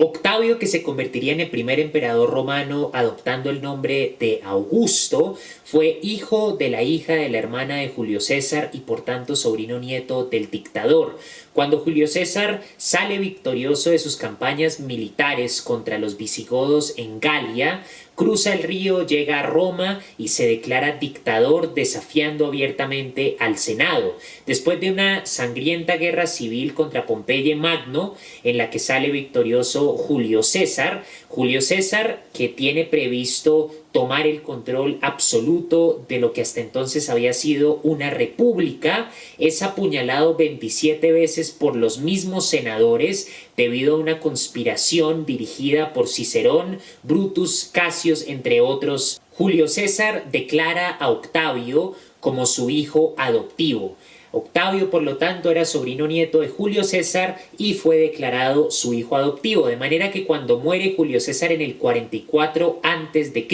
Octavio, que se convertiría en el primer emperador romano adoptando el nombre de Augusto, fue hijo de la hija de la hermana de Julio César y por tanto sobrino nieto del dictador. Cuando Julio César sale victorioso de sus campañas militares contra los visigodos en Galia, cruza el río, llega a Roma y se declara dictador, desafiando abiertamente al Senado. Después de una sangrienta guerra civil contra Pompeyo Magno, en la que sale victorioso Julio César, que tiene previsto tomar el control absoluto de lo que hasta entonces había sido una república, es apuñalado 27 veces por los mismos senadores debido a una conspiración dirigida por Cicerón, Brutus, Cassius, entre otros. Julio César declara a Octavio como su hijo adoptivo. Octavio, por lo tanto, era sobrino nieto de Julio César y fue declarado su hijo adoptivo, de manera que cuando muere Julio César en el 44 a.C.,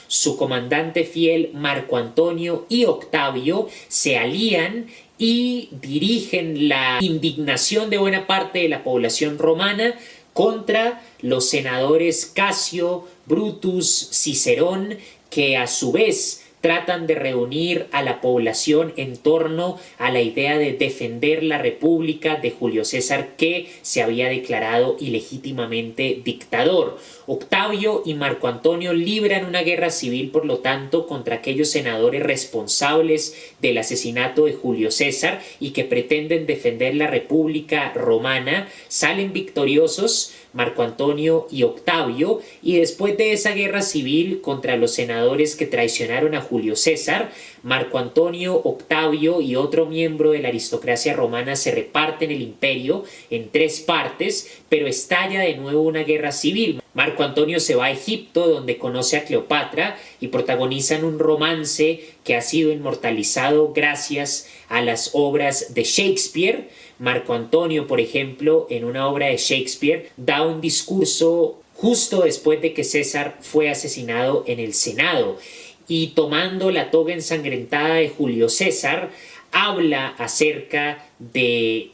su comandante fiel Marco Antonio y Octavio se alían y dirigen la indignación de buena parte de la población romana contra los senadores Casio, Brutus, Cicerón, que a su vez tratan de reunir a la población en torno a la idea de defender la república de Julio César, que se había declarado ilegítimamente dictador. Octavio y Marco Antonio libran una guerra civil, por lo tanto, contra aquellos senadores responsables del asesinato de Julio César y que pretenden defender la república romana. Salen victoriosos Marco Antonio y Octavio, y después de esa guerra civil contra los senadores que traicionaron a Julio César, Marco Antonio, Octavio y otro miembro de la aristocracia romana se reparten el imperio en 3 partes, pero estalla de nuevo una guerra civil. Marco Antonio se va a Egipto, donde conoce a Cleopatra y protagonizan un romance que ha sido inmortalizado gracias a las obras de Shakespeare. Marco Antonio, por ejemplo, en una obra de Shakespeare, da un discurso justo después de que César fue asesinado en el Senado, y tomando la toga ensangrentada de Julio César, habla acerca de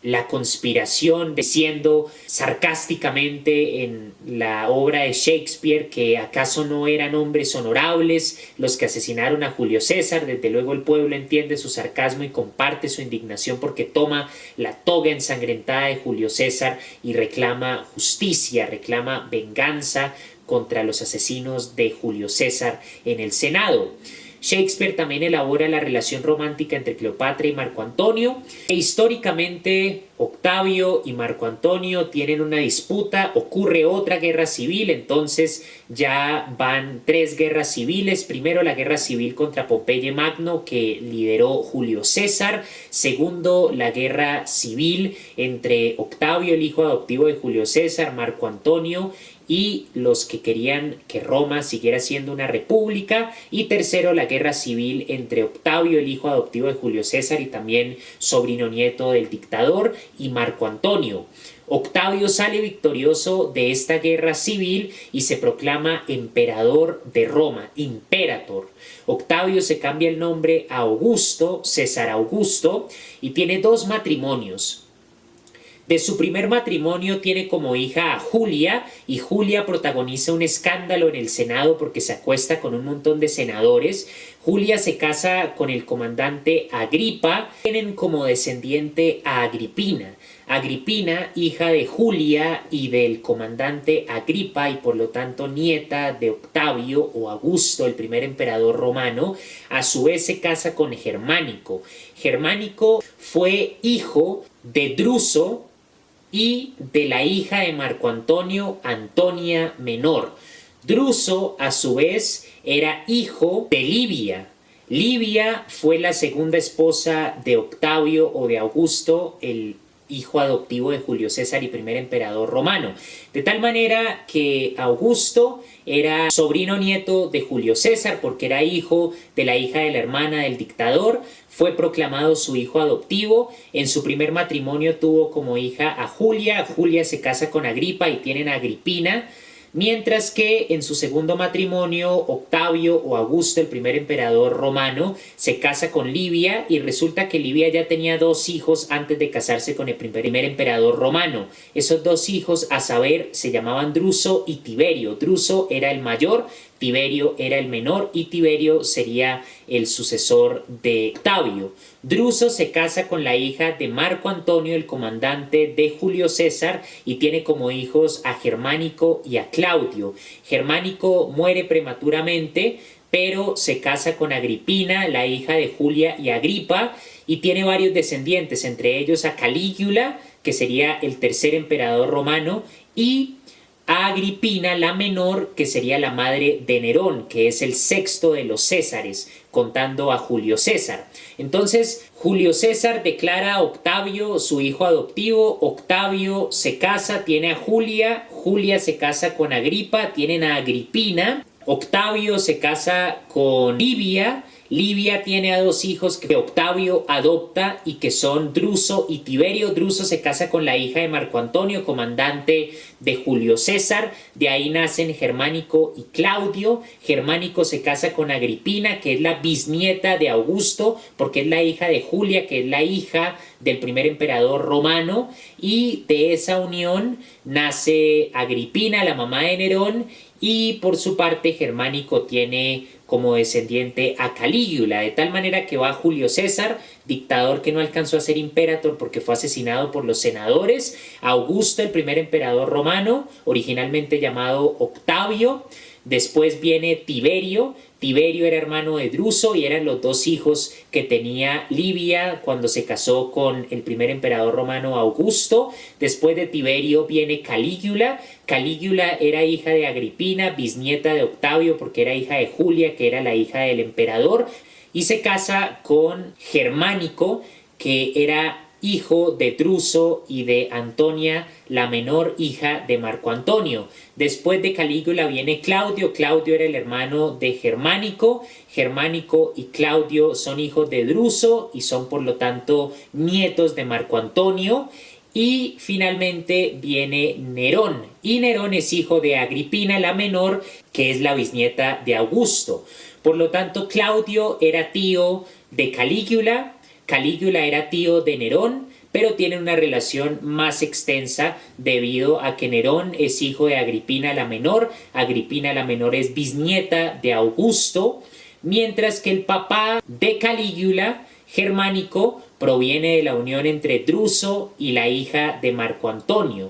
la conspiración, diciendo sarcásticamente en la obra de Shakespeare que acaso no eran hombres honorables los que asesinaron a Julio César. Desde luego el pueblo entiende su sarcasmo y comparte su indignación porque toma la toga ensangrentada de Julio César y reclama justicia, reclama venganza contra los asesinos de Julio César en el Senado. Shakespeare también elabora la relación romántica entre Cleopatra y Marco Antonio. Históricamente, Octavio y Marco Antonio tienen una disputa, ocurre otra guerra civil, entonces ya van 3 guerras civiles. Primero, la guerra civil contra Pompeyo Magno, que lideró Julio César. Segundo, la guerra civil entre Octavio, el hijo adoptivo de Julio César, Marco Antonio, y los que querían que Roma siguiera siendo una república. Y tercero, la guerra civil entre Octavio, el hijo adoptivo de Julio César y también sobrino nieto del dictador, y Marco Antonio. Octavio sale victorioso de esta guerra civil y se proclama emperador de Roma, imperator. Octavio se cambia el nombre a Augusto, César Augusto, y tiene 2 matrimonios. De su primer matrimonio tiene como hija a Julia, y Julia protagoniza un escándalo en el Senado porque se acuesta con un montón de senadores. Julia se casa con el comandante Agripa. Tienen como descendiente a Agripina. Agripina, hija de Julia y del comandante Agripa, y por lo tanto nieta de Octavio o Augusto, el primer emperador romano, a su vez se casa con Germánico. Germánico fue hijo de Druso y de la hija de Marco Antonio, Antonia Menor. Druso, a su vez, era hijo de Livia. Livia fue la segunda esposa de Octavio o de Augusto, el hijo adoptivo de Julio César y primer emperador romano. De tal manera que Augusto era sobrino nieto de Julio César porque era hijo de la hija de la hermana del dictador. Fue proclamado su hijo adoptivo. En su primer matrimonio tuvo como hija a Julia. Julia se casa con Agripa y tienen a Agripina. mientras que en su segundo matrimonio Octavio o Augusto, el primer emperador romano, se casa con Livia y resulta que Livia ya tenía dos hijos antes de casarse con el primer emperador romano. Esos dos hijos, a saber, se llamaban Druso y Tiberio. Druso era el mayor, Tiberio era el menor y Tiberio sería el sucesor de Octavio. Druso se casa con la hija de Marco Antonio, el comandante de Julio César, y tiene como hijos a Germánico y a Claudio. Germánico muere prematuramente, pero se casa con Agripina, la hija de Julia y Agripa, y tiene varios descendientes, entre ellos a Calígula, que sería el tercer emperador romano, y a Agripina la menor, que sería la madre de Nerón, que es el sexto de los Césares, contando a Julio César. Entonces, Julio César declara a Octavio su hijo adoptivo, Octavio se casa, tiene a Julia, Julia se casa con Agripa, tienen a Agripina, Octavio se casa con Livia, Livia tiene a dos hijos que Octavio adopta y que son Druso y Tiberio. Druso se casa con la hija de Marco Antonio, comandante de Julio César. De ahí nacen Germánico y Claudio. Germánico se casa con Agripina, que es la bisnieta de Augusto, porque es la hija de Julia, que es la hija del primer emperador romano. Y de esa unión nace Agripina, la mamá de Nerón. Y por su parte Germánico tiene como descendiente a Calígula, de tal manera que va Julio César, dictador que no alcanzó a ser imperator porque fue asesinado por los senadores, Augusto, el primer emperador romano, originalmente llamado Octavio. Después viene Tiberio. Tiberio era hermano de Druso y eran los dos hijos que tenía Livia cuando se casó con el primer emperador romano Augusto. Después de Tiberio viene Calígula. Calígula era hija de Agripina, bisnieta de Octavio porque era hija de Julia, que era la hija del emperador. Y se casa con Germánico, que era hijo de Druso y de Antonia, la menor hija de Marco Antonio. Después de Calígula viene Claudio. Claudio era el hermano de Germánico. Germánico y Claudio son hijos de Druso y son por lo tanto nietos de Marco Antonio. Y finalmente viene Nerón. Y Nerón es hijo de Agripina, la menor, que es la bisnieta de Augusto. Por lo tanto, Claudio era tío de Calígula. Calígula era tío de Nerón, pero tienen una relación más extensa debido a que Nerón es hijo de Agripina la menor. Agripina la menor es bisnieta de Augusto, mientras que el papá de Calígula, Germánico, proviene de la unión entre Druso y la hija de Marco Antonio.